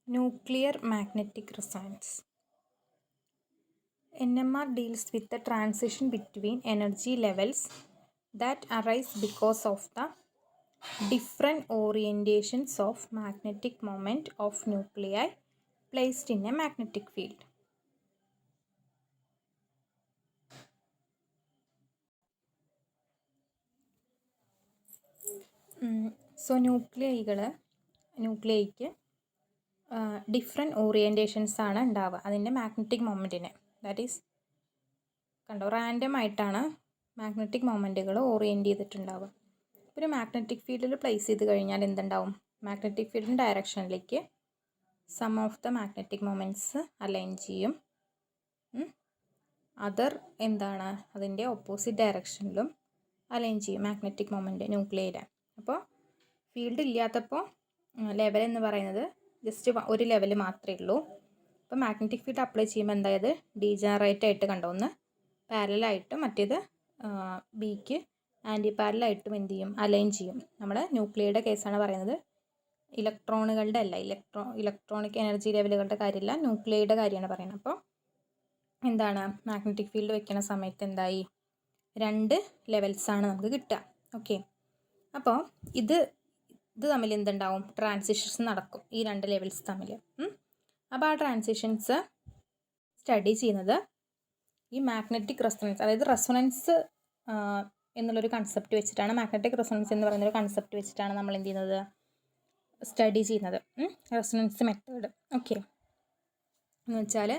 Nuclear magnetic resonance. NMR deals with the transition between energy levels that arise because of the different orientations of magnetic moment of nuclei placed in a magnetic field. So ന്യൂക്ലിയയ്ക്ക് different orientations ആണ് ഉണ്ടാവുക അതിൻ്റെ magnetic മൊമെൻറ്റിന്. That is കണ്ടോ, random ആയിട്ടാണ് magnetic മൊമെൻറ്റുകൾ orient ചെയ്തിട്ടുണ്ടാവുക. ഒരു മാഗ്നറ്റിക് ഫീൽഡിൽ പ്ലേസ് ചെയ്ത് കഴിഞ്ഞാൽ എന്തുണ്ടാവും? മാഗ്നറ്റിക് ഫീൽഡിൻ്റെ ഡയറക്ഷനിലേക്ക് sum of the magnetic moments align ചെയ്യും. അതർ എന്താണ് അതിൻ്റെ ഓപ്പോസിറ്റ് ഡയറക്ഷനിലും അലൈൻ ചെയ്യും മാഗ്നറ്റിക് മൊമെൻറ്റ് ന്യൂക്ലിയയിൽ. അപ്പോൾ ഫീൽഡ് ഇല്ലാത്തപ്പോൾ ലെവൽ എന്ന് പറയുന്നത് ജസ്റ്റ് ഒരു ലെവൽ മാത്രമേ ഉള്ളൂ. അപ്പോൾ മാഗ്നറ്റിക് ഫീൽഡ് അപ്ലൈ ചെയ്യുമ്പോൾ എന്തായത് ഡീജനറേറ്റ് ആയിട്ട് കണ്ടോ, ഒന്ന് പാരലായിട്ടും മറ്റേത് ബിക്ക് ആൻറ്റി പാരലായിട്ടും എന്ത് ചെയ്യും, അലൈൻ ചെയ്യും. നമ്മുടെ ന്യൂക്ലിയയുടെ കേസാണ് പറയുന്നത്, ഇലക്ട്രോണുകളുടെ അല്ല, ഇലക്ട്രോണിക് എനർജി ലെവലുകളുടെ കാര്യമല്ല, ന്യൂക്ലിയയുടെ കാര്യമാണ് പറയുന്നത്. അപ്പോൾ എന്താണ് മാഗ്നറ്റിക് ഫീൽഡ് വെക്കുന്ന സമയത്ത് എന്തായി, രണ്ട് ലെവൽസാണ് നമുക്ക് കിട്ടുക. ഓക്കെ, അപ്പോൾ ഇത് തമ്മിൽ എന്തുണ്ടാവും, ട്രാൻസിഷൻസ് നടക്കും ഈ രണ്ട് ലെവൽസ് തമ്മിൽ. അപ്പോൾ ആ ട്രാൻസിഷൻസ് സ്റ്റഡി ചെയ്യുന്നത് ഈ മാഗ്നറ്റിക് റെസൊണൻസ്, അതായത് റെസൊണൻസ് എന്നുള്ളൊരു കൺസെപ്റ്റ് വെച്ചിട്ടാണ്, മാഗ്നറ്റിക് റെസൊണൻസ് എന്ന് പറയുന്നൊരു കൺസെപ്റ്റ് വെച്ചിട്ടാണ് നമ്മൾ എന്ത് ചെയ്യുന്നത്, സ്റ്റഡി ചെയ്യുന്നത്, റെസൊണൻസ് മെത്തേഡ്. ഓക്കെ, എന്ന് വെച്ചാൽ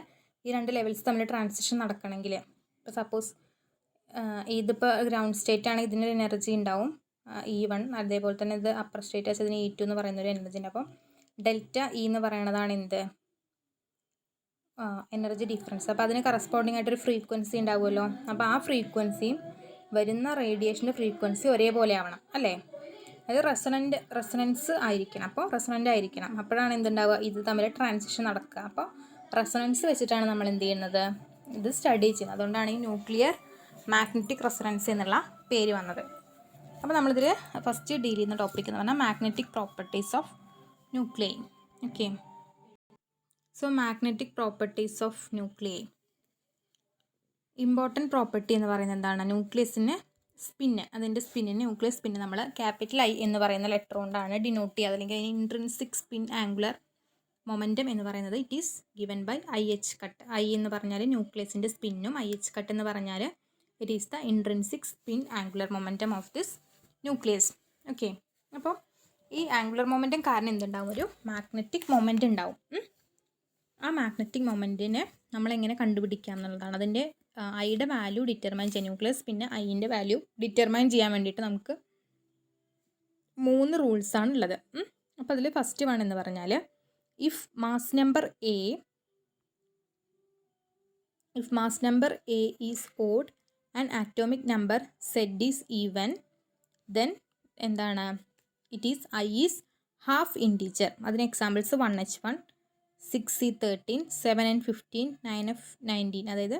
ഈ രണ്ട് ലെവൽസ് തമ്മിൽ ട്രാൻസിഷൻ നടക്കണമെങ്കിൽ, ഇപ്പോൾ സപ്പോസ് ഇതിപ്പോൾ ഗ്രൗണ്ട് സ്റ്റേറ്റ് ആണെങ്കിൽ ഇതിനൊരു എനർജി ഉണ്ടാവും E1, അതേപോലെ തന്നെ ഇത് അപ്പർ സ്റ്റേറ്റ് വെച്ചാൽ ഇതിന് E2 എന്ന് പറയുന്നൊരു എനർജി ഉണ്ട്. അപ്പം ഡെൽറ്റ ഇ എന്ന് പറയുന്നതാണ് എന്ത്, എനർജി ഡിഫറൻസ്. അപ്പോൾ അതിന് കറസ്പോണ്ടിങ് ആയിട്ടൊരു ഫ്രീക്വൻസി ഉണ്ടാവുമല്ലോ. അപ്പോൾ ആ ഫ്രീക്വൻസിയും വരുന്ന റേഡിയേഷൻ്റെ ഫ്രീക്വൻസി ഒരേപോലെ ആവണം അല്ലേ, അത് റെസൊണൻസ് ആയിരിക്കണം. അപ്പോൾ റെസൊണൻ്റ് ആയിരിക്കണം, അപ്പോഴാണ് എന്തുണ്ടാവുക, ഇത് തമ്മിൽ ട്രാൻസിഷൻ നടക്കുക. അപ്പോൾ റെസൊണൻസ് വെച്ചിട്ടാണ് നമ്മൾ എന്ത് ചെയ്യുന്നത്, ഇത് സ്റ്റഡി ചെയ്യുന്നത്. അതുകൊണ്ടാണ് ഈ ന്യൂക്ലിയർ മാഗ്നറ്റിക് റെസൊണൻസ് എന്നുള്ള പേര് വന്നത്. അപ്പോൾ നമ്മളിതിൽ ഫസ്റ്റ് ഡീൽ ചെയ്യുന്ന ടോപ്പിക് എന്ന് പറഞ്ഞാൽ magnetic properties of nuclei. Okay, so magnetic properties of nuclei, important property എന്ന് പറയുന്നത് എന്താണ്, ന്യൂക്ലിയസിന് സ്പിന്ന്, അതിൻ്റെ സ്പിന്നിന് ന്യൂക്ലിയസ് സ്പിന്ന് നമ്മൾ ക്യാപിറ്റൽ I എന്ന് പറയുന്ന ലെറ്റർ കൊണ്ടാണ് ഡിനോട്ട് ചെയ്യുക. അല്ലെങ്കിൽ അതിന് ഇൻട്രിൻസിക് സ്പിൻ ആംഗുലർ മൊമെൻറ്റം എന്ന് പറയുന്നത് it is given by IH cut. I എന്ന് പറഞ്ഞാൽ ന്യൂക്ലിയസിൻ്റെ സ്പിന്നും IH കട്ട് എന്ന് പറഞ്ഞാൽ it is the intrinsic spin angular momentum of this nucleus. Okay, അപ്പോൾ ഈ ആംഗുലർ മൊമെൻറ്റം കാരണം എന്തുണ്ടാവും, ഒരു മാഗ്നറ്റിക് മൊമെൻ്റ് ഉണ്ടാവും. ആ മാഗ്നറ്റിക് മൊമെൻറ്റിനെ നമ്മളെങ്ങനെ കണ്ടുപിടിക്കാം എന്നുള്ളതാണ്. അതിൻ്റെ ഐയുടെ വാല്യൂ ഡിറ്റർമൈൻ ചെയ്യാൻ, ന്യൂക്ലിയസ് പിന്നെ ഐൻ്റെ വാല്യൂ ഡിറ്റർമൈൻ ചെയ്യാൻ വേണ്ടിയിട്ട് നമുക്ക് 3 റൂൾസാണ് ഉള്ളത്. അപ്പോൾ അതിൽ ഫസ്റ്റ് വൺ എന്ന് പറഞ്ഞാൽ if mass number A is odd and atomic number Z is even, then എന്താണ്, it is I is half integer. അതിന് examples 1H1, 6C13, 7N15, 9F19. അതായത്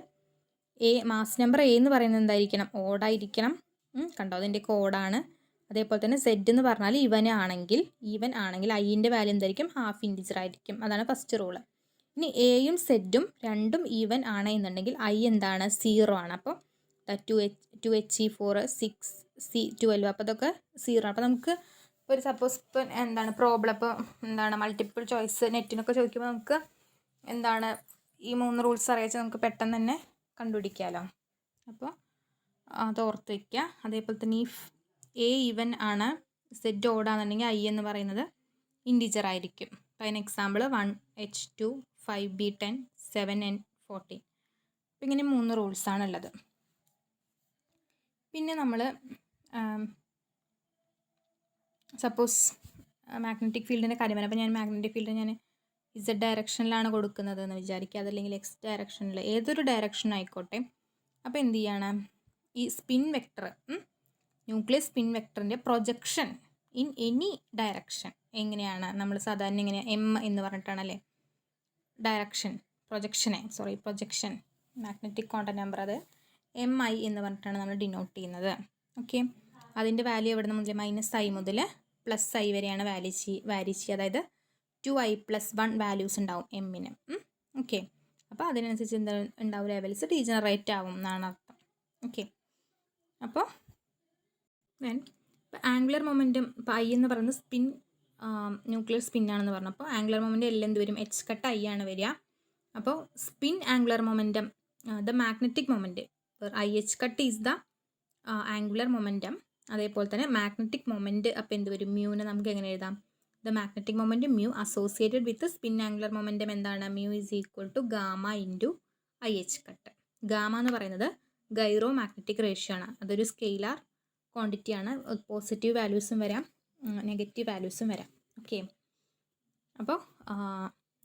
മാസ് നമ്പർ എ എന്ന് പറയുന്നത് എന്തായിരിക്കണം, ഓഡായിരിക്കണം. കണ്ടോ, അതിൻ്റെ കോഡാണ്. അതേപോലെ തന്നെ Z എന്ന് പറഞ്ഞാൽ ഈവൻ ആണെങ്കിൽ ഐൻ്റെ വാല്യൂ എന്തായിരിക്കും, ഹാഫ് ഇൻറ്റീജർ ആയിരിക്കും. അതാണ് ഫസ്റ്റ് റൂള്. ഇനി എയും സെഡും രണ്ടും ഈവൻ ആണ് എന്നുണ്ടെങ്കിൽ I എന്താണ്, 0 ആണ്. അപ്പോൾ 2He4, 6C12, അപ്പോൾ ഇതൊക്കെ 0. അപ്പോൾ നമുക്ക് ഒരു സപ്പോസ് ഇപ്പോൾ എന്താണ് പ്രോബ്ലം, ഇപ്പോൾ എന്താണ് മൾട്ടിപ്പിൾ ചോയ്സ് നെറ്റിനൊക്കെ ചോദിക്കുമ്പോൾ നമുക്ക് എന്താണ് ഈ 3 റൂൾസ് അറിയിച്ചാൽ നമുക്ക് പെട്ടെന്ന് തന്നെ കണ്ടുപിടിക്കാമല്ലോ. അപ്പോൾ അത് ഓർത്ത് വയ്ക്കുക. അതേപോലെ തന്നെ ഈ എ ഈവൻ ആണ്, സെഡ് ഓടാന്നുണ്ടെങ്കിൽ I എന്ന് പറയുന്നത് ഇൻറ്റീജർ ആയിരിക്കും. അപ്പോൾ അതിന് എക്സാമ്പിൾ 1H2, 5B10, 7N14. അപ്പോൾ ഇങ്ങനെ 3 റൂൾസാണ് ഉള്ളത്. പിന്നെ നമ്മൾ സപ്പോസ് മാഗ്നറ്റിക് ഫീൽഡിൻ്റെ കാര്യം പറയാം. അപ്പോൾ ഞാൻ മാഗ്നറ്റിക് ഫീൽഡ് ഞാൻ Z ഡയറക്ഷനിലാണ് കൊടുക്കുന്നത് എന്ന് വിചാരിക്കുക, അതല്ലെങ്കിൽ X ഡയറക്ഷനിൽ, ഏതൊരു ഡയറക്ഷൻ ആയിക്കോട്ടെ. അപ്പോൾ എന്ത് ചെയ്യാണ്, ഈ സ്പിൻ വെക്ടർ, ന്യൂക്ലിയസ് സ്പിൻ വെക്ടറിൻ്റെ പ്രൊജക്ഷൻ ഇൻ എനി ഡയറക്ഷൻ എങ്ങനെയാണ്, നമ്മൾ സാധാരണ ഇങ്ങനെ M എന്ന് പറഞ്ഞിട്ടാണല്ലേ പ്രൊജക്ഷൻ മാഗ്നറ്റിക് കോണ്ടന്റ് നമ്പർ, അത് MI എന്ന് പറഞ്ഞിട്ടാണ് നമ്മൾ ഡിനോട്ട് ചെയ്യുന്നത്. ഓക്കെ, അതിൻ്റെ വാല്യൂ എവിടെ നിന്ന് മുതൽ -I മുതൽ +I വരെയാണ് വാരി ചെയ്യുക. അതായത് 2i+1 വാല്യൂസ് ഉണ്ടാവും എമ്മിന്. ഓക്കെ, അപ്പോൾ അതിനനുസരിച്ച് എന്താ ഉണ്ടാവും, ലെവൽസ് ഡീജനറേറ്റ് ആവും എന്നാണ് അർത്ഥം. ഓക്കെ, അപ്പോൾ ഇപ്പോൾ ആംഗുലർ മൊമെൻറ്റം ഇപ്പോൾ ഐ എന്ന് പറയുന്നത് സ്പിൻ ന്യൂക്ലിയർ സ്പിന്നാണെന്ന് പറഞ്ഞു. അപ്പോൾ ആംഗുലർ മൊമെൻറ്റം എല്ലാം എന്ത് വരും, എച്ച് കട്ട് ഐ ആണ് വരിക. അപ്പോൾ spin angular momentum the magnetic moment I H cut is the angular momentum. അതേപോലെ തന്നെ മാഗ്നറ്റിക് മൊമെൻറ്റ് അപ്പോൾ എന്ത് വരും, മ്യൂവിനെ നമുക്ക് എങ്ങനെ എഴുതാം, the magnetic moment mu associated with spin angular momentum എന്താണ്, mu is equal to gamma into I H cut. Gamma എന്ന് പറയുന്നത് ഗൈറോ മാഗ്നറ്റിക് റേഷ്യോ ആണ്. അതൊരു സ്കെയിലാർ ക്വാണ്ടിറ്റി ആണ്. പോസിറ്റീവ് വാല്യൂസും വരാം, നെഗറ്റീവ് വാല്യൂസും വരാം. ഓക്കെ, അപ്പോൾ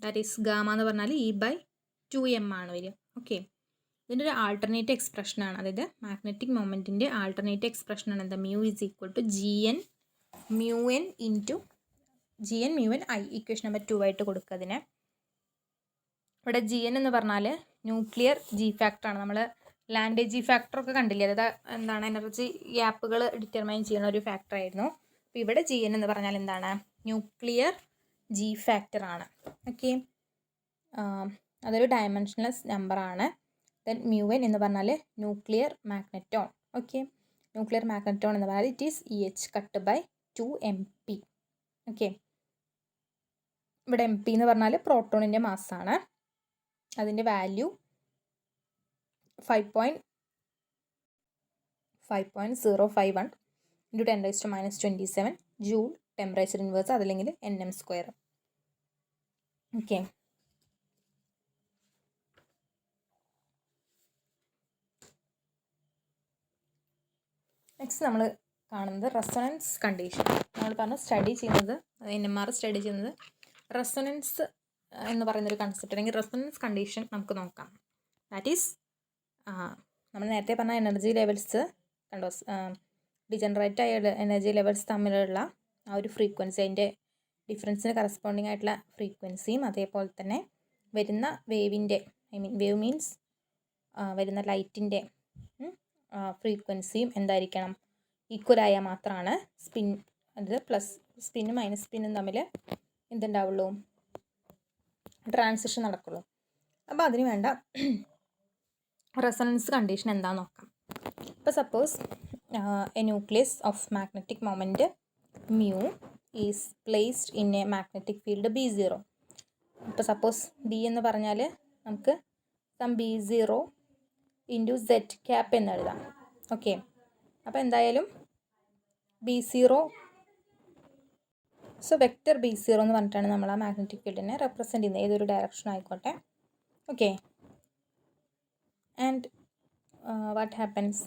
ദാറ്റ് ഈസ് ഗാമ എന്ന് പറഞ്ഞാൽ E/2m ആണ് വരിക. ഓക്കെ, ഇതിൻ്റെ ഒരു ആൾട്ടർനേറ്റ് എക്സ്പ്രഷനാണ്, അതായത് മാഗ്നറ്റിക് മൊമെൻറ്റിൻ്റെ ആൾട്ടർനേറ്റ് എക്സ്പ്രഷനാണ് എന്താ, mu is equal to GN μn into GN μn I. Equation number 2 ആയിട്ട് കൊടുക്കുക അതിനെ. ഇവിടെ GN എന്ന് പറഞ്ഞാൽ ന്യൂക്ലിയർ ജി ഫാക്ടറാണ്. നമ്മൾ ലാൻഡ് ജി ഫാക്ടറൊക്കെ കണ്ടില്ലേ, അതായത് എന്താണ്, എനർജി ഗ്യാപ്പുകൾ ഡിറ്റർമൈൻ ചെയ്യുന്ന ഒരു ഫാക്ടറായിരുന്നു. അപ്പോൾ ഇവിടെ GN എന്ന് പറഞ്ഞാൽ എന്താണ്, ന്യൂക്ലിയർ ജി ഫാക്ടറാണ്. ഓക്കെ, അതൊരു ഡയമെൻഷൻലെസ് നമ്പറാണ്. ദെൻ മ്യൂൻ എന്ന് പറഞ്ഞാൽ nuclear magneton. Okay, nuclear magneton എന്ന് പറഞ്ഞാൽ ഇറ്റ് ഈസ് EH/2mp. ഓക്കെ, ഇവിടെ MP എന്ന് പറഞ്ഞാൽ പ്രോട്ടോണിൻ്റെ മാസ്സാണ്. അതിൻ്റെ value 5.051 into 10⁻⁻27 joule temperature inverse, അതല്ലെങ്കിൽ NM². ഓക്കെ, നെക്സ്റ്റ് നമ്മൾ കാണുന്നത് റെസൊണൻസ് കണ്ടീഷൻ. നമ്മൾ പറഞ്ഞു സ്റ്റഡി ചെയ്യുന്നത്, NMR സ്റ്റഡി ചെയ്യുന്നത് റെസൊണൻസ് എന്ന് പറയുന്നൊരു കൺസെപ്റ്റ് അല്ലെങ്കിൽ റെസൊണൻസ് കണ്ടീഷൻ നമുക്ക് നോക്കാം. ദാറ്റ് ഈസ് നമ്മൾ നേരത്തെ പറഞ്ഞ എനർജി ലെവൽസ് കണ്ടോ, ഡിജനറേറ്റ് ആയ എനർജി ലെവൽസ് തമ്മിലുള്ള ആ ഒരു ഫ്രീക്വൻസി, അതിൻ്റെ ഡിഫറൻസിന് കറസ്പോണ്ടിങ് ആയിട്ടുള്ള ഫ്രീക്വൻസിയും അതേപോലെ തന്നെ വരുന്ന വേവിൻ്റെ, വേവ് മീൻസ് വരുന്ന ലൈറ്റിൻ്റെ ഫ്രീക്വൻസിയും എന്തായിരിക്കണം, ഈക്വലായാൽ മാത്രമാണ് സ്പിൻ, അത് പ്ലസ് സ്പിന്നും മൈനസ് സ്പിന്നും തമ്മിൽ എന്തുണ്ടാവുള്ളൂ, ട്രാൻസിഷൻ നടക്കുള്ളൂ. അപ്പോൾ അതിന് വേണ്ട റെസൊണൻസ് കണ്ടീഷൻ എന്താണെന്ന് നോക്കാം. ഇപ്പോൾ suppose A nucleus of magnetic moment mu is placed in A magnetic field B0. ഇപ്പോൾ സപ്പോസ് B എന്ന് പറഞ്ഞാൽ നമുക്ക് B0 ഇൻറ്റു സെറ്റ് ക്യാപ്പ് എന്ന് എഴുതാം. ഓക്കെ, അപ്പോൾ എന്തായാലും B0, സോ വെക്റ്റർ B0 എന്ന് പറഞ്ഞിട്ടാണ് നമ്മൾ ആ മാഗ്നറ്റിക് ഫീൽഡിനെ റെപ്രസെൻറ്റ് ചെയ്യുന്നത്, ഏതൊരു ഡയറക്ഷൻ ആയിക്കോട്ടെ. Okay, and what happens,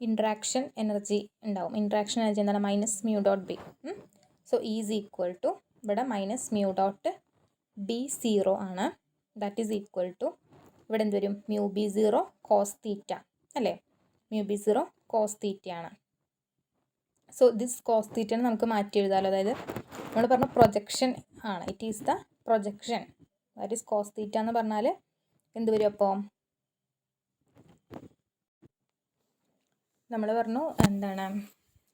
interaction energy ഉണ്ടാവും. ഇൻട്രാക്ഷൻ എനർജി എന്താണ്, -μ.B. So is equal to, ഇവിടെ -μ.B0 ആണ്. ദാറ്റ് ഈസ് ഈക്വൽ ടു, ഇവിടെ എന്ത് വരും, μB0 cos θ അല്ലേ, μB0 cos θ ആണ്. സോ ദിസ് cos θ നമുക്ക് മാറ്റി എഴുതാമല്ലോ, അതായത് നമ്മൾ പറഞ്ഞ പ്രൊജക്ഷൻ ആണ്, it is the projection, that is cos θ എന്ന് പറഞ്ഞാൽ എന്ത് വരും, അപ്പോൾ നമ്മൾ പറഞ്ഞു എന്താണ്,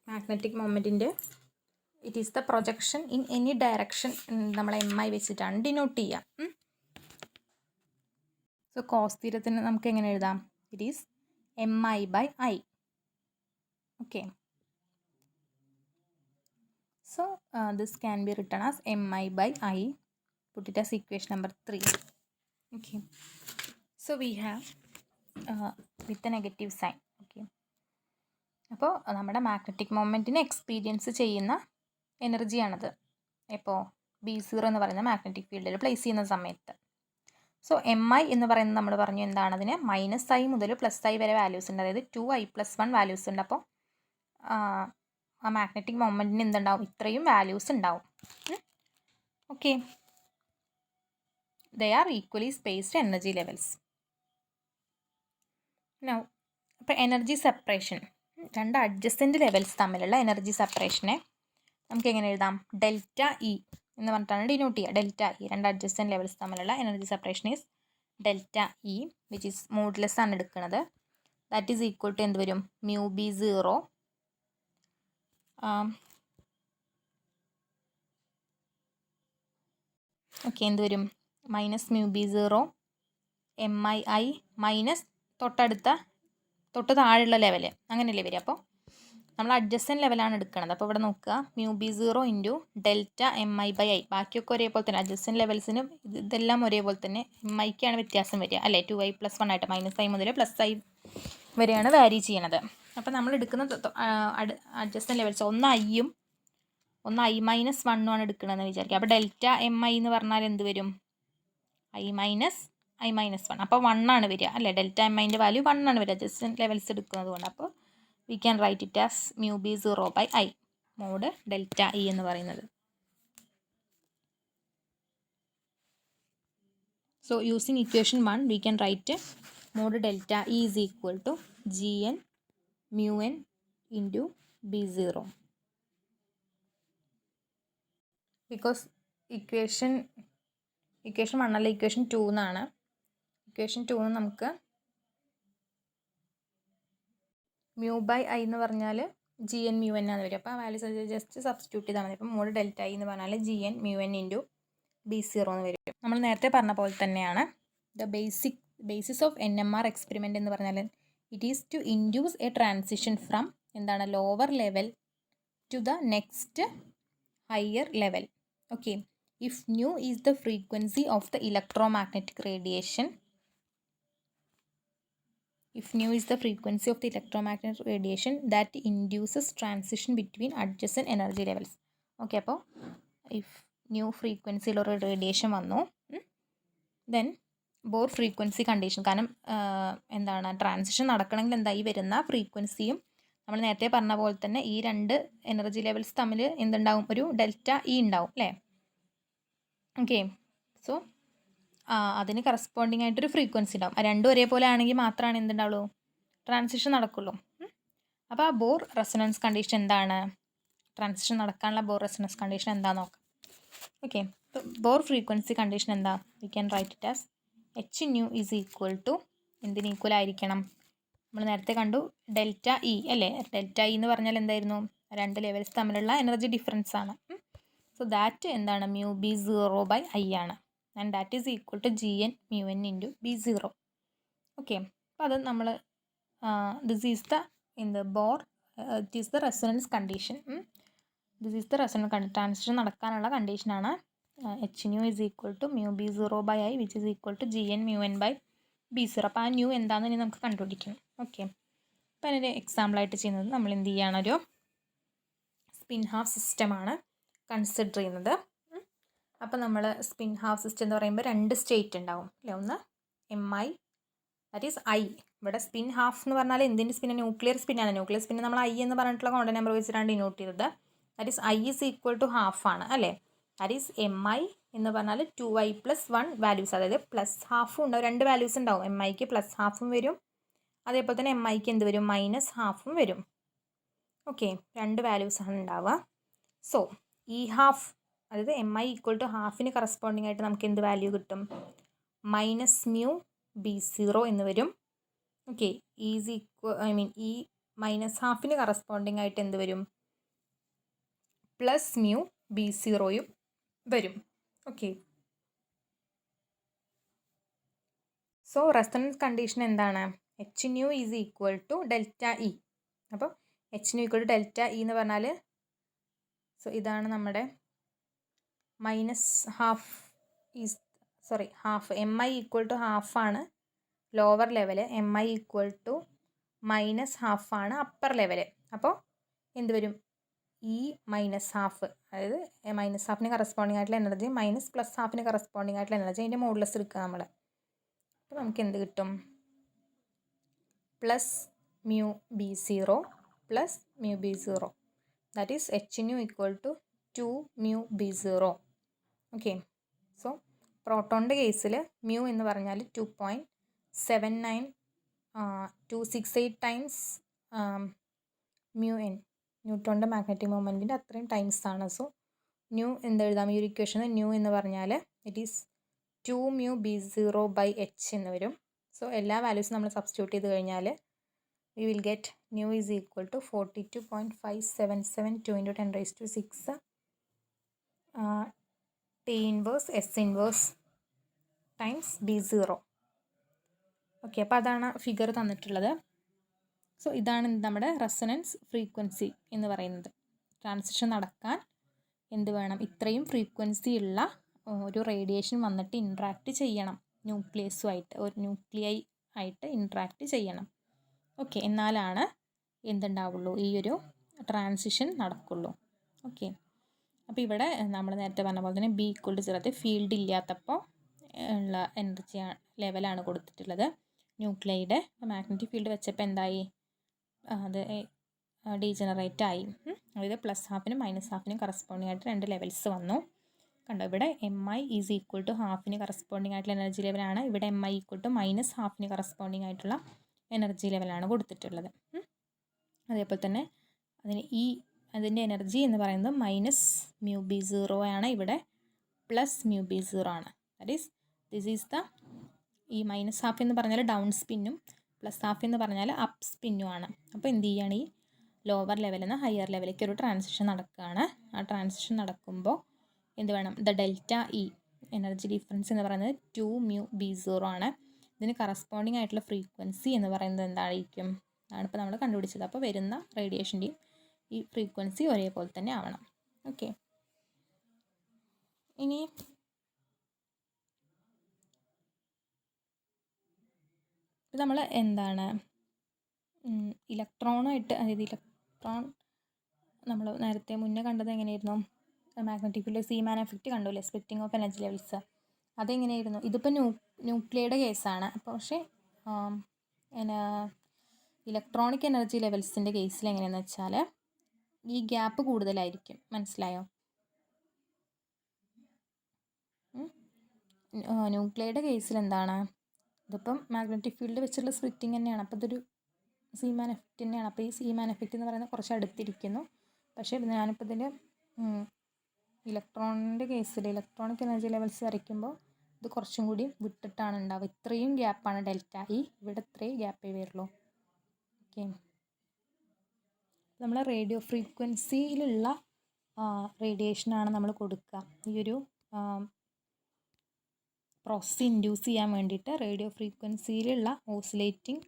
മാഗ്നറ്റിക് മൊമെൻറ്റിൻ്റെ it is the projection in any direction നമ്മൾ MI വെച്ചിട്ടാണ് ഡിനോട്ട് ചെയ്യുക. സോ കോസ് തീരത്തിന് നമുക്ക് എങ്ങനെ എഴുതാം, it is MI/I. Okay, so this can be written as MI/I. Put it as equation number 3. Okay, so we have with the negative sign. Okay, അപ്പോൾ നമ്മുടെ magnetic മൊമെൻറ്റിനെ experience ചെയ്യുന്ന എനർജിയാണത് ഇപ്പോൾ B0 എന്ന് പറയുന്ന മാഗ്നറ്റിക് ഫീൽഡിൽ പ്ലേസ് ചെയ്യുന്ന സമയത്ത്. സോ MI എന്ന് പറയുന്നത് നമ്മൾ പറഞ്ഞു എന്താണ്, അതിന് -I മുതൽ +I വരെ വാല്യൂസ് ഉണ്ട്, അതായത് 2i+1 വാല്യൂസ് ഉണ്ട്. അപ്പോൾ ആ മാഗ്നറ്റിക് മൊമെൻറ്റിന് എന്തുണ്ടാവും, ഇത്രയും വാല്യൂസ് ഉണ്ടാവും. Okay, they are equally spaced energy levels. Now, അപ്പോൾ എനർജി സെപ്പറേഷൻ, രണ്ട് അഡ്ജസ്റ്റൻറ്റ് ലെവൽസ് തമ്മിലുള്ള എനർജി സെപ്പറേഷനെ നമുക്ക് എങ്ങനെ എഴുതാം, ΔE എന്ന് പറഞ്ഞിട്ടാണ് ഡിനോട്ട് ചെയ്യുക. ΔE, രണ്ട് അഡ്ജസ്റ്റൻറ്റ് ലെവൽസ് തമ്മിലുള്ള energy separation is ΔE, which is modulus ആണ് എടുക്കുന്നത്. ദാറ്റ് ഈസ് ഈക്വൽ ടു എന്ത് വരും, μB0 / ഓക്കെ, എന്ത് വരും? Minus mu B zero MII minus തൊട്ട് താഴെയുള്ള ലെവൽ, അങ്ങനെയല്ലേ വരിക. അപ്പോൾ നമ്മൾ അഡ്ജസ്റ്റൻറ്റ് ലെവലാണ് എടുക്കുന്നത്. അപ്പോൾ ഇവിടെ നോക്കുക, mu B zero into delta MI/I. ബാക്കിയൊക്കെ ഒരേപോലെ തന്നെ, അഡ്ജസ്റ്റൻറ്റ് ലെവൽസിന് ഇതെല്ലാം ഒരേപോലെ തന്നെ. MIക്കാണ് വ്യത്യാസം വരിക അല്ലേ, 2i + 1 ആയിട്ട് -i മുതൽ +i വരെയാണ് വാരി ചെയ്യണത്. അപ്പോൾ നമ്മൾ എടുക്കുന്ന അഡ്ജസ്റ്റൻറ്റ് ലെവൽസ് ഒന്ന് ഐയും ഒന്ന് I-1 ആണ് എടുക്കണമെന്ന് വിചാരിക്കുക. അപ്പോൾ ഡെൽറ്റ MI എന്ന് പറഞ്ഞാൽ എന്ത് വരും? I-1. അപ്പോൾ 1 ആണ് വരിക അല്ലേ, ഡെൽറ്റ MIൻ്റെ വാല്യൂ 1 ആണ് വരിക അഡ്ജസ്റ്റൻറ്റ് ലെവൽസ് എടുക്കുന്നത് കൊണ്ട്. അപ്പോൾ we can write it as mu B 0/I mod delta E എന്ന് പറയുന്നത്. So using equation 1 we can write mod delta E is equal to GN μN into B0. Because equation 1 അല്ല, equation 2 എന്നാണ്. Equation 2 നമുക്ക് μ/I എന്ന് പറഞ്ഞാൽ GN μN ആണ് വരും. അപ്പോൾ ആ വാല്യൂസ് ജസ്റ്റ് സബ്സ്റ്റിറ്റ്യൂട്ട് ചെയ്താൽ മതി. അപ്പോൾ മോഡ് ഡെൽറ്റ ഇ എന്ന് പറഞ്ഞാൽ GN μN ഇൻറ്റു B0 എന്ന് വരും. നമ്മൾ നേരത്തെ പറഞ്ഞ പോലെ തന്നെയാണ് the basis of NMR experiment എന്ന് പറഞ്ഞാൽ it is to induce a transition from എന്താണ് lower level to the next higher level. Okay, if nu is the frequency of the electromagnetic radiation, if nu is the frequency of the electromagnetic radiation that induces transition between adjacent energy levels. Okay, അപ്പോൾ if new ഫ്രീക്വൻസിയിലൊരു radiation വന്നു, then bore frequency condition, കാരണം എന്താണ് transition നടക്കണമെങ്കിൽ എന്താ, ഈ വരുന്ന ഫ്രീക്വൻസിയും നമ്മൾ നേരത്തെ പറഞ്ഞ പോലെ തന്നെ ഈ രണ്ട് എനർജി ലെവൽസ് തമ്മിൽ എന്തുണ്ടാവും, ഒരു ഡെൽറ്റ ഇ ഉണ്ടാവും അല്ലേ. ഓക്കെ, സോ അതിന് കറസ്പോണ്ടിങ് ആയിട്ടൊരു ഫ്രീക്വൻസി ഉണ്ടാവും. രണ്ടും ഒരേപോലെ ആണെങ്കിൽ മാത്രമാണ് എന്തുണ്ടാവുള്ളൂ, ട്രാൻസിഷൻ നടക്കുള്ളൂ. അപ്പോൾ ആ ബോർ റെസൊണൻസ് കണ്ടീഷൻ എന്താണ്, ട്രാൻസിഷൻ നടക്കാനുള്ള ബോർ റെസൊണൻസ് കണ്ടീഷൻ എന്താണെന്ന് നോക്കാം. ഓക്കെ, ബോർ ഫ്രീക്വൻസി കണ്ടീഷൻ എന്താ, we can write it as H nu is equal to എന്തിന് ഈക്വൽ ആയിരിക്കണം, നമ്മൾ നേരത്തെ കണ്ടു ഡെൽറ്റ ഇ അല്ലേ. ഡെൽറ്റ ഇ എന്ന് പറഞ്ഞാൽ എന്തായിരുന്നു, രണ്ട് ലെവൽസ് തമ്മിലുള്ള എനർജി ഡിഫറൻസ് ആണ്. സോ ദാറ്റ് എന്താണ് മ്യൂ ബി 0/I ആണ്. And that is equal to GN μN into B0. Okay, അപ്പോൾ അത് നമ്മൾ this is the Bohr it is the resonance condition. This is the resonance transition നടക്കാനുള്ള കണ്ടീഷനാണ് H nu is equal to mu B 0/I which is equal to GN μN/B0. അപ്പോൾ ആ new എന്താണെന്ന് ഇനി നമുക്ക് കണ്ടുപിടിക്കണം. ഓക്കെ, അപ്പോൾ അതിൻ്റെ എക്സാമ്പിളായിട്ട് ചെയ്യുന്നത് നമ്മൾ എന്ത് ചെയ്യുകയാണ്, ഒരു സ്പിൻ ഹാഫ് സിസ്റ്റമാണ് കൺസിഡർ ചെയ്യുന്നത്. അപ്പോൾ നമ്മൾ സ്പിൻ ഹാഫ് സിസ്റ്റം എന്ന് പറയുമ്പോൾ രണ്ട് സ്റ്റേറ്റ് ഉണ്ടാവും അല്ലേ. ഒന്ന് MI, ദാറ്റ് ഈസ് I. ഇവിടെ സ്പിൻ ഹാഫ് എന്ന് പറഞ്ഞാൽ എന്തിൻ്റെ സ്പിന്നാണ്, ന്യൂക്ലിയർ സ്പിന്നാണ്. ന്യൂക്ലിയർ സ്പിൻ നമ്മൾ I എന്ന് പറഞ്ഞിട്ടുള്ള കോണ്ടന്റ് നമ്പർ വെച്ചിട്ടാണ് ഡിനോട്ട് ചെയ്തത്. That is I is equal to half ആണ് അല്ലേ. ദാറ്റ് ഈസ് MI എന്ന് പറഞ്ഞാൽ 2i + 1 വാല്യൂസ്, അതായത് പ്ലസ് ഹാഫും ഉണ്ടാവും, രണ്ട് വാല്യൂസ് ഉണ്ടാവും. MIക്ക് പ്ലസ് ഹാഫും വരും, അതേപോലെ തന്നെ MIക്ക് എന്ത് വരും, മൈനസ് ഹാഫും വരും. ഓക്കെ, രണ്ട് വാല്യൂസാണ് ഉണ്ടാവുക. സോ ഈ ഹാഫ്, അതായത് MI ഈക്വൽ ടു ഹാഫിന് കറസ്പോണ്ടിങ് ആയിട്ട് നമുക്ക് എന്ത് വാല്യൂ കിട്ടും, മൈനസ് മ്യൂ B0 എന്ന് വരും. ഓക്കെ, ഈസ് ഈക്വൽ ഈ മൈനസ് ഹാഫിന് കറസ്പോണ്ടിങ് ആയിട്ട് എന്ത് വരും, പ്ലസ് മ്യൂ B0യും വരും. ഓക്കെ, സോ റെസൊണൻസ് കണ്ടീഷൻ എന്താണ്, H nu is equal to delta E. അപ്പോൾ H nu equal to delta E എന്ന് പറഞ്ഞാൽ, സോ ഇതാണ് നമ്മുടെ minus half is half. MI equal to ഹാഫാണ് lower level, MI equal to minus ഹാഫാണ് upper level. അപ്പോൾ എന്ത് വരും, ഈ മൈനസ് ഹാഫ്, അതായത് മൈനസ് ഹാഫിന് കറസ്പോണ്ടിങ് ആയിട്ടുള്ള എനർജി മൈനസ് പ്ലസ് ഹാഫിന് കറസ്പോണ്ടിങ് ആയിട്ടുള്ള എനർജി, അതിൻ്റെ മോഡുലസ് എടുക്കുക നമ്മൾ. അപ്പോൾ നമുക്ക് എന്ത് കിട്ടും, plus mu B0 plus mu B0, that is H nu equal to 2 mu B0. Okay, so പ്രോട്ടോണിൻ്റെ കേസിൽ മ്യൂ എന്ന് പറഞ്ഞാൽ 2.268 ടൈംസ് മ്യൂ എൻ, ന്യൂട്ടോണിൻ്റെ മാഗ്നറ്റിക് മൊമെൻറ്റിൻ്റെ അത്രയും ടൈംസ് ആണ്. സോ ന്യൂ എന്തെഴുതാം, ഈ ഒരു ഇക്വേഷന് ന്യൂ എന്ന് പറഞ്ഞാൽ ഇറ്റ് ഈസ് 2 മ്യൂ B0/H എന്ന് വരും. സോ എല്ലാ വാല്യൂസും നമ്മൾ സബ്സ്റ്റിറ്റ്യൂട്ട് ചെയ്ത് കഴിഞ്ഞാൽ we will get nu is equal to 42.5772 × 10⁻⁶ T inverse S inverse times B0. Okay, അപ്പോൾ അതാണ് ഫിഗർ തന്നിട്ടുള്ളത്. സോ ഇതാണ് നമ്മുടെ റെസൊണൻസ് ഫ്രീക്വൻസി എന്ന് പറയുന്നത്. ട്രാൻസിഷൻ നടക്കാൻ എന്ത് വേണം? ഇത്രയും ഫ്രീക്വൻസി ഉള്ള ഒരു റേഡിയേഷൻ വന്നിട്ട് ഇൻട്രാക്ട് ചെയ്യണം ന്യൂക്ലിയസുമായിട്ട്, ഒരു ന്യൂക്ലിയൈ ആയിട്ട് ഇൻട്രാക്ട് ചെയ്യണം. ഓക്കെ, എന്നാലാണ് എന്തുണ്ടാവുള്ളൂ? ഈ ഒരു ട്രാൻസിഷൻ നടക്കുള്ളൂ. ഓക്കെ, അപ്പോൾ ഇവിടെ നമ്മൾ നേരത്തെ പറഞ്ഞ പോലെ തന്നെ B=0 ഫീൽഡ് ഇല്ലാത്തപ്പോൾ ഉള്ള എനർജി ലെവലാണ് കൊടുത്തിട്ടുള്ളത് ന്യൂക്ലിയയുടെ. മാഗ്നറ്റിക് ഫീൽഡ് വെച്ചപ്പോൾ എന്തായി? അത് ഡീജനറേറ്റ് ആയി. അതായത് +12നും -12നും കറസ്പോണ്ടിങ് ആയിട്ട് 2 ലെവൽസ് വന്നു. കണ്ടോ, ഇവിടെ MI = ½ കറസ്പോണ്ടിങ് ആയിട്ടുള്ള എനർജി ലെവലാണ്. ഇവിടെ MI = -12 കറസ്പോണ്ടിങ് ആയിട്ടുള്ള എനർജി ലെവലാണ് കൊടുത്തിട്ടുള്ളത്. അതേപോലെ തന്നെ അതിൻ്റെ എനർജി എന്ന് പറയുന്നത് -μB0 ആണ്, ഇവിടെ +μB0 ആണ്. ദിസ് ഈസ് ദ ഈ -12 എന്ന് പറഞ്ഞാൽ ഡൗൺ സ്പിന്നും +12 എന്ന് പറഞ്ഞാൽ അപ്പ് സ്പിന്നും ആണ്. അപ്പോൾ എന്ത് ചെയ്യുകയാണ്? ഈ ലോവർ ലെവലിൽ നിന്ന് ഹയർ ലെവലിലേക്ക് ഒരു ട്രാൻസിഷൻ നടക്കുകയാണ്. ആ ട്രാൻസിഷൻ നടക്കുമ്പോൾ എന്ത് വേണം? ΔE എനർജി ഡിഫറൻസ് എന്ന് പറയുന്നത് 2μB0 ആണ്. ഇതിന് കറസ്പോണ്ടിങ് ആയിട്ടുള്ള ഫ്രീക്വൻസി എന്ന് പറയുന്നത് എന്തായിരിക്കും? അതാണ് ഇപ്പോൾ നമ്മൾ കണ്ടുപിടിച്ചത്. അപ്പോൾ വരുന്ന റേഡിയേഷൻ്റെയും ഈ ഫ്രീക്വൻസി ഒരേപോലെ തന്നെ ആവണം. ഓക്കെ, ഇനി നമ്മൾ എന്താണ് ഇലക്ട്രോണായിട്ട്, അതായത് ഇലക്ട്രോൺ നമ്മൾ നേരത്തെ മുന്നേ കണ്ടത് എങ്ങനെയായിരുന്നു? മാഗ്നറ്റിക് ഫീൽഡ് സീമാൻ എഫക്റ്റ് കണ്ടുല്ലേ, സ്പ്ലിറ്റിംഗ് ഓഫ് എനർജി ലെവൽസ്. അതെങ്ങനെയായിരുന്നു? ഇതിപ്പോൾ ന്യൂക്ലിയയുടെ കേസാണ്. അപ്പോൾ പക്ഷേ ഇലക്ട്രോണിക് എനർജി ലെവൽസിൻ്റെ കേസിൽ എങ്ങനെയാണെന്ന് വെച്ചാൽ ഈ ഗ്യാപ്പ് കൂടുതലായിരിക്കും. മനസ്സിലായോ? ന്യൂക്ലിയയുടെ കേസിൽ എന്താണ്? ഇതിപ്പം മാഗ്നറ്റിക് ഫീൽഡ് വെച്ചുള്ള സ്പ്ലിറ്റിംഗ് തന്നെയാണ്. അപ്പോൾ ഇതൊരു സീമാൻ എഫക്റ്റ് തന്നെയാണ്. അപ്പോൾ ഈ സീമാൻ എഫക്റ്റ് എന്ന് പറയുന്നത് കുറച്ച് അടുത്തിരിക്കുന്നു. പക്ഷേ ഞാനിപ്പോൾ ഇതിൽ ഇലക്ട്രോണിൻ്റെ കേസിൽ ഇലക്ട്രോണിക് എനർജി ലെവൽസ് വരയ്ക്കുമ്പോൾ ഇത് കുറച്ചും കൂടി വിട്ടിട്ടാണ് ഉണ്ടാവുക. ഇത്രയും ഗ്യാപ്പാണ് ΔE, ഇവിടെ ഇത്രയും ഗ്യാപ്പേ വരുള്ളൂ. ഓക്കെ, നമ്മൾ റേഡിയോ ഫ്രീക്വൻസിയിലുള്ള റേഡിയേഷനാണ് നമ്മൾ കൊടുക്കുക. ഈ ഒരു പ്രോസസ്സ് ഇൻഡ്യൂസ് ചെയ്യാൻ വേണ്ടിയിട്ട് റേഡിയോ ഫ്രീക്വൻസിയിലുള്ള ഓസിലേറ്റിംഗ്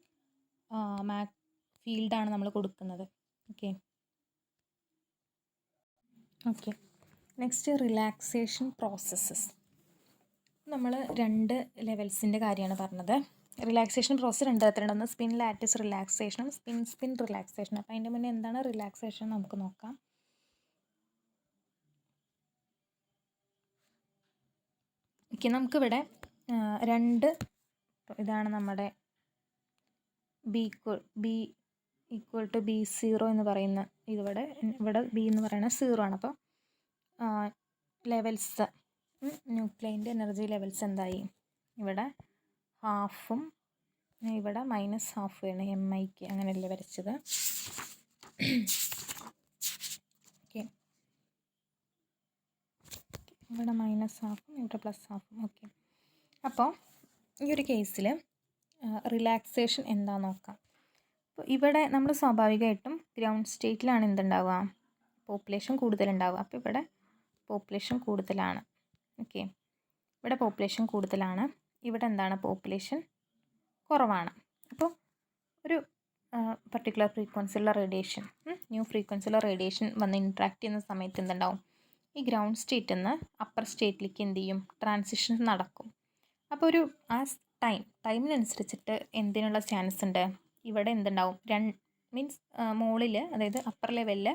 ഫീൽഡാണ് നമ്മൾ കൊടുക്കുന്നത്. Okay, next relaxation processes. നമ്മൾ 2 ലെവൽസിൻ്റെ കാര്യമാണ് പറഞ്ഞത്. റിലാക്സേഷൻ പ്രോസസ്സ് 2 തരത്തിലുണ്ട്. ഒന്ന് സ്പിൻ ലാറ്റിസ് റിലാക്സേഷനും സ്പിൻ റിലാക്സേഷനും. അപ്പോൾ അതിൻ്റെ മുന്നേ എന്താണ് റിലാക്സേഷൻ നമുക്ക് നോക്കാം. ഓക്കെ, നമുക്കിവിടെ 2 ഇതാണ് നമ്മുടെ B=B0 എന്ന് പറയുന്ന ഇവിടെ B എന്ന് പറയുന്നത് 0 ആണ്. അപ്പോൾ ലെവൽസ് ന്യൂക്ലിയൻ്റെ എനർജി ലെവൽസ് എന്തായി? ഇവിടെ ഹാഫും ഇവിടെ -12 ആണ് MIക്ക്, അങ്ങനെയല്ലേ വരച്ചത്. ഓക്കെ, ഇവിടെ -12ഉം ഇവിടെ +12ഉം. ഓക്കെ, അപ്പോൾ ഈ ഒരു കേസിൽ റിലാക്സേഷൻ എന്താണെന്ന് നോക്കാം. അപ്പോൾ ഇവിടെ നമ്മൾ സ്വാഭാവികമായിട്ടും ഗ്രൗണ്ട് സ്റ്റേറ്റിലാണ് എന്തുണ്ടാവുക? പോപ്പുലേഷൻ കൂടുതലുണ്ടാവുക. അപ്പോൾ ഇവിടെ പോപ്പുലേഷൻ കൂടുതലാണ്. ഓക്കെ, ഇവിടെ പോപ്പുലേഷൻ കൂടുതലാണ്, ഇവിടെ എന്താണ്? പോപ്പുലേഷൻ കുറവാണ്. അപ്പോൾ ഒരു പർട്ടിക്കുലർ ഫ്രീക്വൻസിയുള്ള റേഡിയേഷൻ, ന്യൂ ഫ്രീക്വൻസിയുള്ള റേഡിയേഷൻ വന്ന് ഇൻട്രാക്ട് ചെയ്യുന്ന സമയത്ത് എന്തുണ്ടാവും? ഈ ഗ്രൗണ്ട് സ്റ്റേറ്റിൽ നിന്ന് അപ്പർ സ്റ്റേറ്റിലേക്ക് എന്ത് ചെയ്യും? ട്രാൻസിഷൻ നടക്കും. അപ്പോൾ ഒരു ആ ടൈമിനനുസരിച്ചിട്ട് എന്തിനുള്ള ചാൻസ് ഉണ്ട്? ഇവിടെ എന്തുണ്ടാവും? മീൻസ് മുകളിൽ, അതായത് അപ്പർ ലെവലിൽ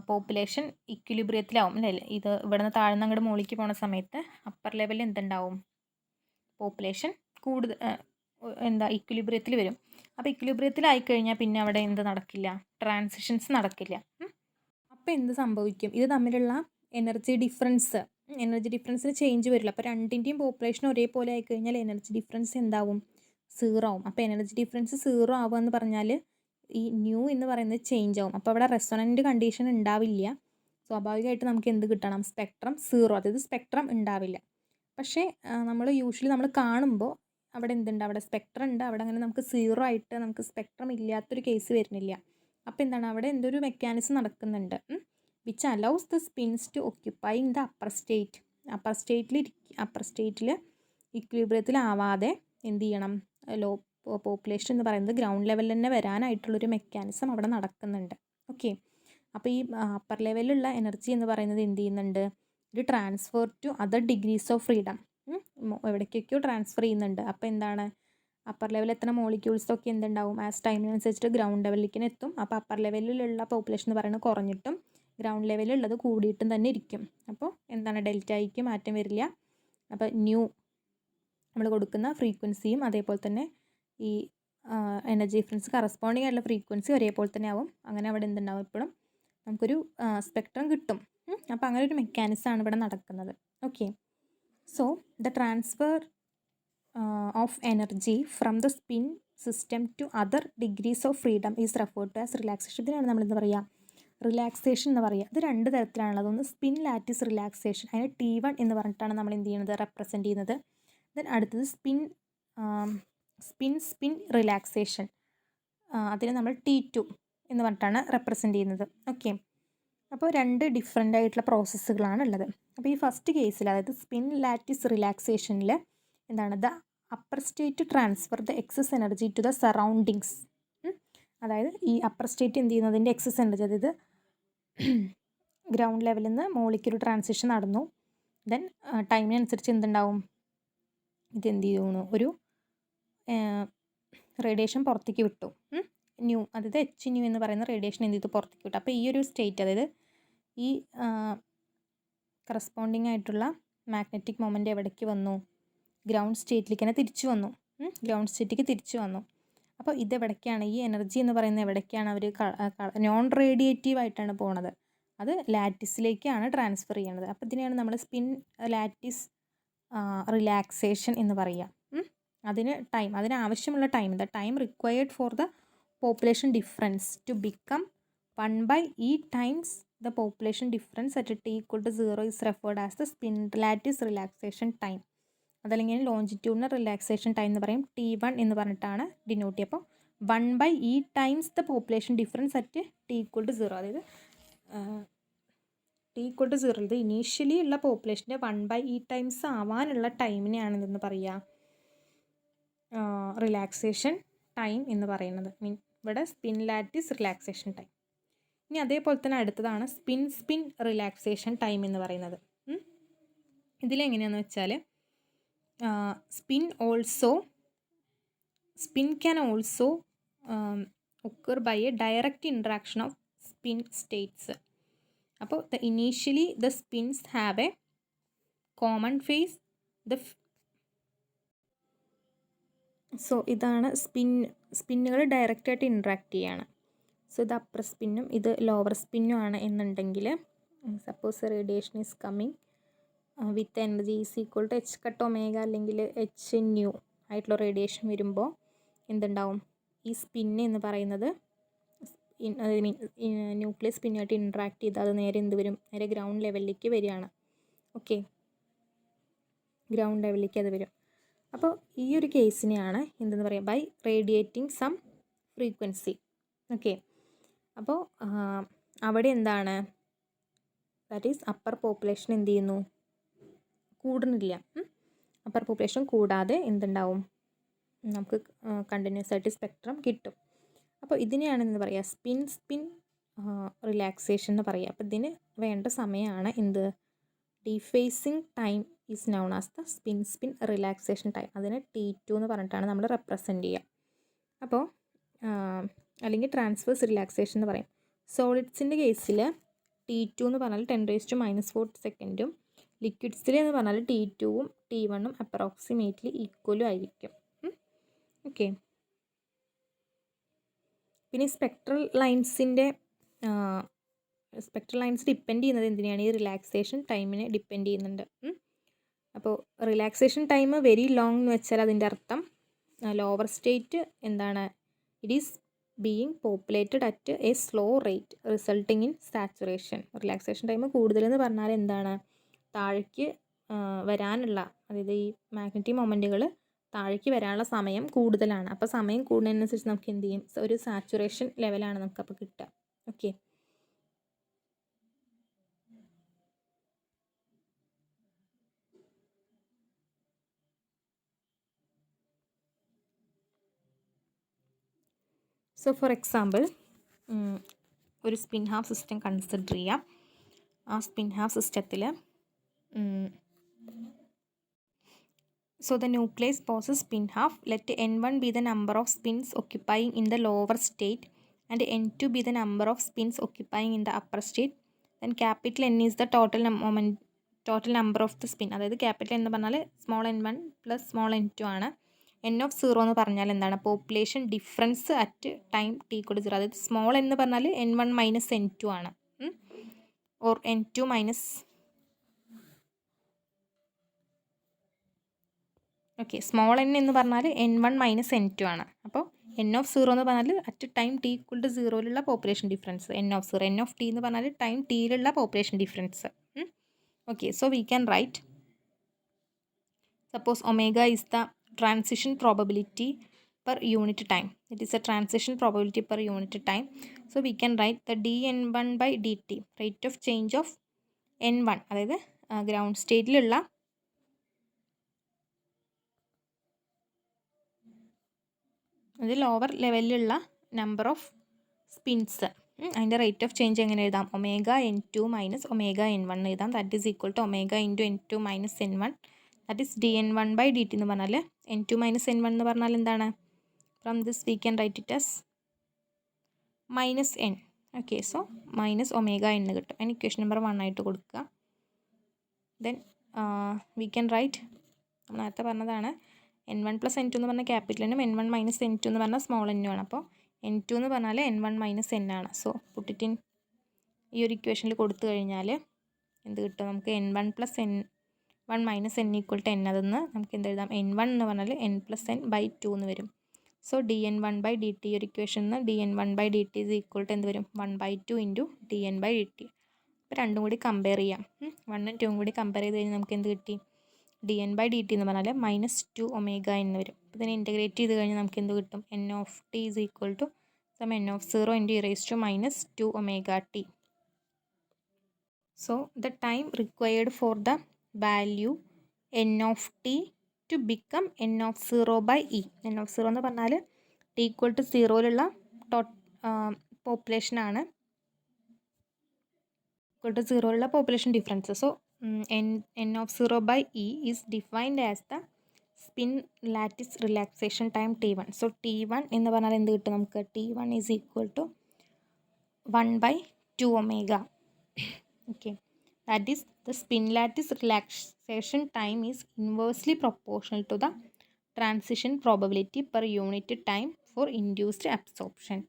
പോപ്പുലേഷൻ ഇക്വിലിബ്രിയത്തിലാവും അല്ലേ? ഇത് ഇവിടെ നിന്ന് താഴ്ന്ന അങ്ങോട്ട് മുകളിലേക്ക് പോകുന്ന സമയത്ത് അപ്പർ ലെവലിൽ എന്തുണ്ടാവും? പോപ്പുലേഷൻ ഇക്വിലിബ്രിയത്തിൽ വരും. അപ്പോൾ ഇക്വിലിബ്രിയത്തിലായിക്കഴിഞ്ഞാൽ പിന്നെ അവിടെ എന്ത് നടക്കില്ല? ട്രാൻസിഷൻസ് നടക്കില്ല. അപ്പോൾ എന്ത് സംഭവിക്കും? ഇത് തമ്മിലുള്ള എനർജി ഡിഫറൻസിന് ചേഞ്ച് വരില്ല. അപ്പോൾ രണ്ടിൻ്റെയും പോപ്പുലേഷൻ ഒരേപോലെ ആയിക്കഴിഞ്ഞാൽ എനർജി ഡിഫറൻസ് എന്താവും? 0 ആവും. അപ്പോൾ എനർജി ഡിഫറൻസ് 0 ആവുക എന്ന് പറഞ്ഞാൽ ഈ ന്യൂ എന്ന് പറയുന്നത് ചേഞ്ച് ആവും. അപ്പോൾ അവിടെ റെസൊണൻറ്റ് കണ്ടീഷൻ ഉണ്ടാവില്ല. സ്വാഭാവികമായിട്ട് നമുക്ക് എന്ത് കിട്ടണം? സ്പെക്ട്രം 0, അതായത് സ്പെക്ട്രം ഉണ്ടാവില്ല. പക്ഷേ നമ്മൾ യൂഷ്വലി കാണുമ്പോൾ അവിടെ എന്തുണ്ട്? അവിടെ സ്പെക്ട്രം ഉണ്ട്. അവിടെ അങ്ങനെ നമുക്ക് 0 ആയിട്ട് നമുക്ക് സ്പെക്ട്രം ഇല്ലാത്തൊരു കേസ് വരുന്നില്ല. അപ്പോൾ എന്താണ്? അവിടെ എന്തൊരു മെക്കാനിസം നടക്കുന്നുണ്ട്, which allows the spins to occupying the upper state. Upper സ്റ്റേറ്റിൽ ഇക്വിലിബ്രിയത്തിലാവാതെ എന്ത് ചെയ്യണം, ലോ പോപ്പുലേഷൻ എന്ന് പറയുന്നത് ഗ്രൗണ്ട് ലെവലിൽ തന്നെ വരാനായിട്ടുള്ളൊരു മെക്കാനിസം അവിടെ നടക്കുന്നുണ്ട്. ഓക്കെ, അപ്പോൾ ഈ അപ്പർ ലെവലിലുള്ള എനർജി എന്ന് പറയുന്നത് എന്ത് ചെയ്യുന്നുണ്ട്, ഇത് transfer to other degrees of freedom, എവിടേക്കൊക്കെയോ ട്രാൻസ്ഫർ ചെയ്യുന്നുണ്ട്. അപ്പോൾ എന്താണ്, അപ്പർ ലെവലിൽ എത്തുന്ന മോളിക്യൂൾസൊക്കെ എന്തുണ്ടാവും, ആസ് ടൈമിനനുസരിച്ചിട്ട് ഗ്രൗണ്ട് ലെവലിലേക്ക് എത്തും. അപ്പോൾ അപ്പർ ലെവലിലുള്ള പോപ്പുലേഷൻ എന്ന് പറയുന്നത് കുറഞ്ഞിട്ടും ഗ്രൗണ്ട് ലെവലിലുള്ളത് കൂടിയിട്ടും തന്നെ ഇരിക്കും. അപ്പോൾ എന്താണ്, ഡെൽറ്റയ്ക്ക് മാറ്റം വരില്ല. അപ്പോൾ നമ്മൾ കൊടുക്കുന്ന ഫ്രീക്വൻസിയും അതേപോലെ തന്നെ ഈ എനർജി ഡിഫറൻസ് കറസ്പോണ്ടിങ് ആയിട്ടുള്ള ഫ്രീക്വൻസി ഒരേപോലെ തന്നെ ആവും. അങ്ങനെ അവിടെ എന്തുണ്ടാവും, എപ്പോഴും നമുക്കൊരു സ്പെക്ട്രം കിട്ടും. അപ്പോൾ അങ്ങനെ ഒരു മെക്കാനിസമാണ് ഇവിടെ നടക്കുന്നത്. Okay, so the transfer of energy from the spin system to other degrees of freedom is referred to as relaxation. ഇതിനാണ് നമ്മളെന്താ പറയുക, റിലാക്സേഷൻ എന്ന് പറയുക. ഇത് രണ്ട് തരത്തിലാണുള്ളത്. ഒന്ന് സ്പിൻ ലാറ്റിസ് റിലാക്സേഷൻ, അതിന് T1 എന്ന് പറഞ്ഞിട്ടാണ് നമ്മൾ എന്ത് ചെയ്യുന്നത്, റെപ്രസെൻറ്റ് ചെയ്യുന്നത്. ദെൻ അടുത്തത് സ്പിൻ റിലാക്സേഷൻ, അതിന് നമ്മൾ T2 എന്ന് പറഞ്ഞിട്ടാണ് റെപ്രസെൻറ്റ് ചെയ്യുന്നത്. ഓക്കെ, അപ്പോൾ രണ്ട് ഡിഫറെൻ്റ് ആയിട്ടുള്ള പ്രോസസ്സുകളാണ് ഉള്ളത്. അപ്പോൾ ഈ ഫസ്റ്റ് കേസിൽ, അതായത് സ്പിൻ ലാറ്റിസ് റിലാക്സേഷനിൽ എന്താണ്, the upper state transfer the excess energy to the surroundings. അതായത് ഈ അപ്പർ സ്റ്റേറ്റ് എന്ത് ചെയ്യുന്നതിൻ്റെ എക്സസ് എനർജി, അതായത് ഗ്രൗണ്ട് ലെവലിൽ നിന്ന് മുകളിലേക്ക് ഒരു ട്രാൻസിഷൻ നടന്നു. ദെൻ ടൈമിനനുസരിച്ച് എന്തുണ്ടാവും, ഇതെന്ത് ചെയ്യുന്നു, ഒരു റേഡിയേഷൻ പുറത്തേക്ക് വിട്ടു. അതായത് Hν എന്ന് പറയുന്ന റേഡിയേഷൻ എന്ത് ചെയ്തു, പുറത്തേക്ക് വിട്ടു. അപ്പോൾ ഈ ഒരു സ്റ്റേറ്റ്, അതായത് ഈ കറസ്പോണ്ടിങ് ആയിട്ടുള്ള മാഗ്നറ്റിക് മൊമെൻ്റ് എവിടേക്ക് വന്നു, ഗ്രൗണ്ട് സ്റ്റേറ്റിലേക്ക് തന്നെ തിരിച്ചു വന്നു. ഗ്രൗണ്ട് സ്റ്റേറ്റിലേക്ക് തിരിച്ചു വന്നു. അപ്പോൾ ഇതെവിടേക്കാണ്, ഈ എനർജി എന്ന് പറയുന്നത് എവിടേക്കാണ് അവർ നോൺ റേഡിയേറ്റീവ് ആയിട്ടാണ് പോണത്, അത് ലാറ്റിസിലേക്കാണ് ട്രാൻസ്ഫർ ചെയ്യണത്. അപ്പോൾ ഇതിനെയാണ് നമ്മൾ സ്പിൻ ലാറ്റിസ് റിലാക്സേഷൻ എന്ന് പറയുക. അതിനാവശ്യമുള്ള time, the time required for the population difference to become 1/e times the population difference at T=0 is referred as the spin lattice relaxation time. അതല്ലെങ്കിൽ ലോഞ്ചിറ്റ്യൂഡിനൽ റിലാക്സേഷൻ ടൈം എന്ന് പറയും, T1 എന്ന് പറഞ്ഞിട്ടാണ് denote ചെയ്യുക. അപ്പോൾ 1/e times the population difference at T=0, അതായത് T=0, ഇത് initially ഉള്ള പോപ്പുലേഷൻ്റെ 1/e ടൈംസ് ആവാനുള്ള ടൈമിനെയാണ് ഇതെന്ന് പറയുക, റിലാക്സേഷൻ ടൈം എന്ന് പറയുന്നത്. ഇവിടെ സ്പിൻ ലാറ്റിസ് റിലാക്സേഷൻ ടൈം. ഇനി അതേപോലെ തന്നെ അടുത്തതാണ് സ്പിൻ റിലാക്സേഷൻ ടൈം എന്ന് പറയുന്നത്. ഇതിലെങ്ങനെയാണെന്ന് വെച്ചാൽ, spin can also occur by a direct interaction of spin states. അപ്പോൾ initially the spins have a common phase. So ഇതാണ് സ്പിന്നുകൾ ഡയറക്റ്റായിട്ട് ഇൻട്രാക്ട് ചെയ്യാണ്. സോ ഇത് അപ്പർ സ്പിന്നും ഇത് ലോവർ സ്പിന്നും ആണ് എന്നുണ്ടെങ്കിൽ, suppose radiation is coming with energy is equal to h⁻ അല്ലെങ്കിൽ Hν ആയിട്ടുള്ള റേഡിയേഷൻ വരുമ്പോൾ എന്തുണ്ടാവും, ഈ സ്പിന്ന് എന്ന് പറയുന്നത് ന്യൂക്ലിയസ് സ്പിന്നുമായിട്ട് ഇൻട്രാക്ട് ചെയ്ത് അത് നേരെ എന്ത് വരും, നേരെ ഗ്രൗണ്ട് ലെവലിലേക്ക് വരികയാണ്. ഓക്കെ, ഗ്രൗണ്ട് ലെവലിലേക്ക് അത് വരും. അപ്പോൾ ഈ ഒരു കേസിനെയാണ് എന്തെന്ന് പറയുക, by radiating some frequency. Okay, അപ്പോൾ അവിടെ എന്താണ്, ദാറ്റ് ഈസ് അപ്പർ പോപ്പുലേഷൻ എന്ത് ചെയ്യുന്നു, കൂടുന്നില്ല. അപ്പർ പോപ്പുലേഷൻ കൂടാതെ എന്തുണ്ടാവും, നമുക്ക് കണ്ടിന്യൂസ് ആയിട്ട് സ്പെക്ട്രം കിട്ടും. അപ്പോൾ ഇതിനെയാണ് എന്താ പറയുക, സ്പിൻ റിലാക്സേഷൻ എന്ന് പറയുക. അപ്പോൾ ഇതിന് വേണ്ട സമയമാണ് എന്ത്, dephasing time is known as the spin relaxation time. അതിനെ T2 എന്ന് പറഞ്ഞിട്ടാണ് നമ്മൾ റെപ്രസെൻറ്റ് ചെയ്യുക. അപ്പോൾ അല്ലെങ്കിൽ ട്രാൻസ്വേഴ്സ് റിലാക്സേഷൻ എന്ന് പറയും. സോളിഡ്സിൻ്റെ കേസിൽ T2 എന്ന് പറഞ്ഞാൽ 10⁻⁻⁴ സെക്കൻഡും, ലിക്വിഡ്സിൽ എന്ന് പറഞ്ഞാൽ T2ഉം T1ഉം അപ്രോക്സിമേറ്റ്ലി ഈക്വലും ആയിരിക്കും. ഓക്കെ, പിന്നെ സ്പെക്ട്രൽ ലൈൻസ് ഡിപ്പെൻഡ് ചെയ്യുന്നത് എന്തിനാണ്, ഈ റിലാക്സേഷൻ ടൈമിനെ ഡിപ്പെൻഡ് ചെയ്യുന്നുണ്ട്. അപ്പോൾ റിലാക്സേഷൻ ടൈം വെരി ലോങ് എന്ന് വെച്ചാൽ അതിൻ്റെ അർത്ഥം ലോവർ സ്റ്റേറ്റ് എന്താണ്, it is being populated at a slow rate resulting in saturation. Relaxation time കൂടുതലെന്ന് പറഞ്ഞാൽ എന്താണ്, താഴേക്ക് വരാനുള്ള, അതായത് ഈ മാഗ്നറ്റിക് മൊമെൻറ്റുകൾ താഴേക്ക് വരാനുള്ള സമയം കൂടുതലാണ്. അപ്പോൾ സമയം കൂടുന്നതിനനുസരിച്ച് നമുക്ക് എന്ത് ചെയ്യും, ഒരു സാച്ചുറേഷൻ ലെവലാണ് നമുക്കപ്പോൾ കിട്ടുക. ഓക്കെ, സോ ഫോർ എക്സാമ്പിൾ ഒരു സ്പിൻ ഹാഫ് സിസ്റ്റം കൺസിഡർ ചെയ്യാം. ആ സ്പിൻ ഹാഫ് സിസ്റ്റത്തിൽ so the nucleus possesses spin half. Let n1 be the number of spins occupying in the lower state and n2 be the number of spins occupying in the upper state. Then capital N is the total number of the spin. അതായത് capital എന്ന് പറഞ്ഞാൽ small n1 plus small n2 ആണ്. n of 0 എന്ന് പറഞ്ഞാൽ എന്താണ്? Population difference at time t = 0. അതായത് small എന്ന് പറഞ്ഞാൽ n1 മൈനസ് n2 ആണ്, or n2 minus okay, small n എന്ന് പറഞ്ഞാൽ n1 മൈനസ് n2 ആണ്. അപ്പോൾ n of 0 എന്ന് പറഞ്ഞാൽ അറ്റ് ടൈം t = 0ലുള്ള population difference n of 0. n of t എന്ന് പറഞ്ഞാൽ ടൈം tയിലുള്ള population difference. Okay, so we can write suppose omega is the transition probability per unit time. It is a transition probability per unit time. So we can write the dn1 by dt, rate of change of n1, അതായത് ground സ്റ്റേറ്റിലുള്ള അത് lower ലെവലിലുള്ള number of spins, അതിൻ്റെ rate of change എങ്ങനെ എഴുതാം? Omega n2 minus omega n1 എഴുതാം. That is equal to omega into n2 minus n1, that is dn1 by dt എന്ന് പറഞ്ഞാൽ n2 minus n1 എന്ന് പറഞ്ഞാൽ എന്താണ്? From this we can write it as minus n. Okay, so minus omega n കിട്ടും. അതിന് equation number 1 ആയിട്ട് കൊടുക്കുക. Then we can right, നേരത്തെ പറഞ്ഞതാണ് n1 പ്ലസ് n2 എന്ന് പറഞ്ഞാൽ ക്യാപിറ്റൽ എന്നും n1 മൈനസ് n2 എന്ന് പറഞ്ഞാൽ സ്മോൾ n ആണ്. അപ്പോൾ n2 എന്ന് പറഞ്ഞാൽ n1 മൈനസ് n ആണ്. സോ പുട്ടിറ്റ് ഇൻ ഈ ഒരു ഇക്വേഷനിൽ കൊടുത്തു കഴിഞ്ഞാൽ എന്ത് കിട്ടും? നമുക്ക് n1 plus n1 minus n equal to n. അതെന്ന് നമുക്ക് എന്ത് എഴുതാം? n1 എന്ന് പറഞ്ഞാൽ n പ്ലസ് n ബൈ 2 എന്ന് വരും. സോ dn1 ബൈ dt, ഈ ഒരു ഇക്വേഷനിൽ നിന്ന് dn1 by dt is equal to എന്ത് വരും? 1/2 ഇൻറ്റു dn ബൈ dt. അപ്പോൾ രണ്ടും കൂടി കമ്പയർ ചെയ്യാം. 1ഉം 2ഉം കൂടി കമ്പയർ ചെയ്ത് കഴിഞ്ഞാൽ നമുക്ക് എന്ത് കിട്ടി? dn ബൈ dt എന്ന് പറഞ്ഞാൽ മൈനസ് 2 ഒമേഗ എന്ന് വരും. അപ്പോൾ ഇതിനെ ഇൻറ്റഗ്രേറ്റ് ചെയ്ത് കഴിഞ്ഞാൽ നമുക്ക് എന്ത് കിട്ടും? n of t is equal to n of 0 into e minus 2 omega t. So the time required for the value n of t to become n of 0 by e. n of 0 എന്ന് പറഞ്ഞാൽ t equal to 0ലുള്ള പോപ്പുലേഷനാണ്, equal to 0ലുള്ള population difference. So n of 0 by e is defined as the spin lattice relaxation time t1. So t1 എന്ന് പറഞ്ഞാൽ എന്ത് കിട്ടും നമുക്ക്? t1 is equal to 1/2 omega. Okay, that is the spin lattice relaxation time is inversely proportional to the transition probability per unit time for induced absorption.